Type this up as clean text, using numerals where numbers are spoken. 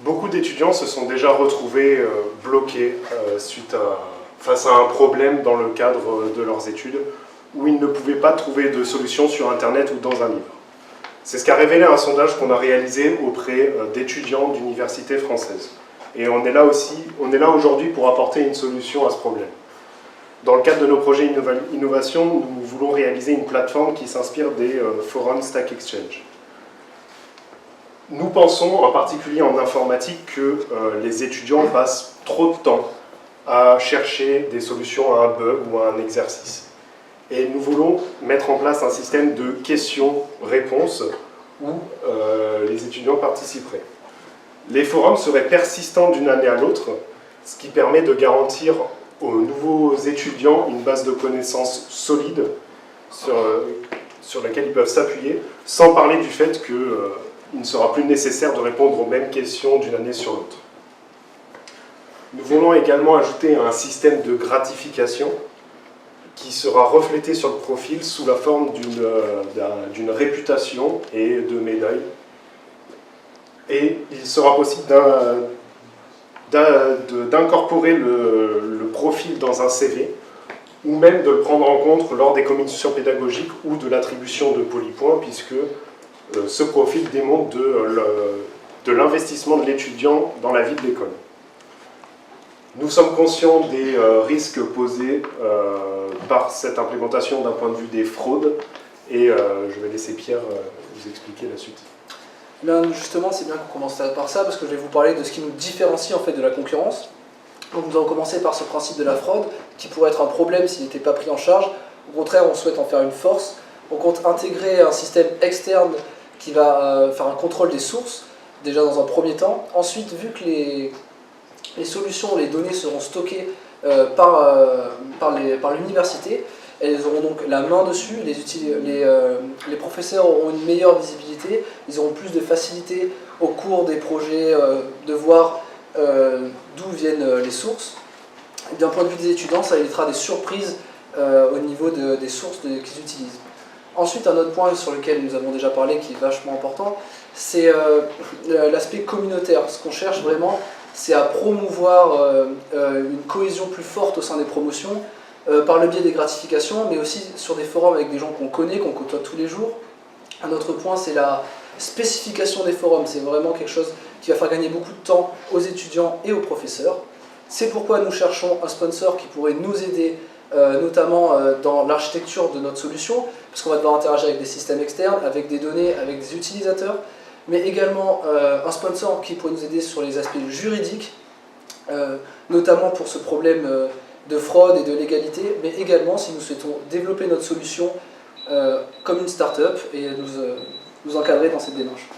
Beaucoup d'étudiants se sont déjà retrouvés bloqués face à un problème dans le cadre de leurs études où ils ne pouvaient pas trouver de solution sur Internet ou dans un livre. C'est ce qu'a révélé un sondage qu'on a réalisé auprès d'étudiants d'universités françaises. Et on est là aujourd'hui pour apporter une solution à ce problème. Dans le cadre de nos projets innovation, nous voulons réaliser une plateforme qui s'inspire des forums Stack Exchange. Nous pensons, en particulier en informatique, que les étudiants passent trop de temps à chercher des solutions à un bug ou à un exercice. Et nous voulons mettre en place un système de questions-réponses où les étudiants participeraient. Les forums seraient persistants d'une année à l'autre, ce qui permet de garantir aux nouveaux étudiants une base de connaissances solide sur laquelle ils peuvent s'appuyer, sans parler du fait qu'il ne sera plus nécessaire de répondre aux mêmes questions d'une année sur l'autre. Nous voulons également ajouter un système de gratification qui sera reflété sur le profil sous la forme d'une réputation et de médailles. Et il sera possible d'incorporer le profil dans un CV ou même de le prendre en compte lors des commissions pédagogiques ou de l'attribution de polypoints, puisque ce profil démontre de l'investissement de l'étudiant dans la vie de l'école. Nous sommes conscients des risques posés par cette implémentation d'un point de vue des fraudes, et je vais laisser Pierre vous expliquer la suite. Bien, justement, c'est bien qu'on commence par ça, parce que je vais vous parler de ce qui nous différencie en fait de la concurrence. Donc nous allons commencer par ce principe de la fraude, qui pourrait être un problème s'il n'était pas pris en charge. Au contraire, on souhaite en faire une force. On compte intégrer un système externe qui va faire un contrôle des sources, déjà dans un premier temps. Ensuite, vu que les solutions, les données seront stockées par l'université, elles auront donc la main dessus, les professeurs auront une meilleure visibilité, ils auront plus de facilité au cours des projets de voir d'où viennent les sources. D'un point de vue des étudiants, ça évitera des surprises au niveau des sources qu'ils utilisent. Ensuite, un autre point sur lequel nous avons déjà parlé qui est vachement important, c'est l'aspect communautaire. Ce qu'on cherche vraiment, c'est à promouvoir une cohésion plus forte au sein des promotions, par le biais des gratifications, mais aussi sur des forums avec des gens qu'on connaît, qu'on côtoie tous les jours. Un autre point, c'est la spécification des forums. C'est vraiment quelque chose qui va faire gagner beaucoup de temps aux étudiants et aux professeurs. C'est pourquoi nous cherchons un sponsor qui pourrait nous aider, notamment dans l'architecture de notre solution, parce qu'on va devoir interagir avec des systèmes externes, avec des données, avec des utilisateurs, mais également un sponsor qui pourrait nous aider sur les aspects juridiques, notamment pour ce problème de fraude et de légalité, mais également si nous souhaitons développer notre solution comme une start-up et nous encadrer dans cette démarche.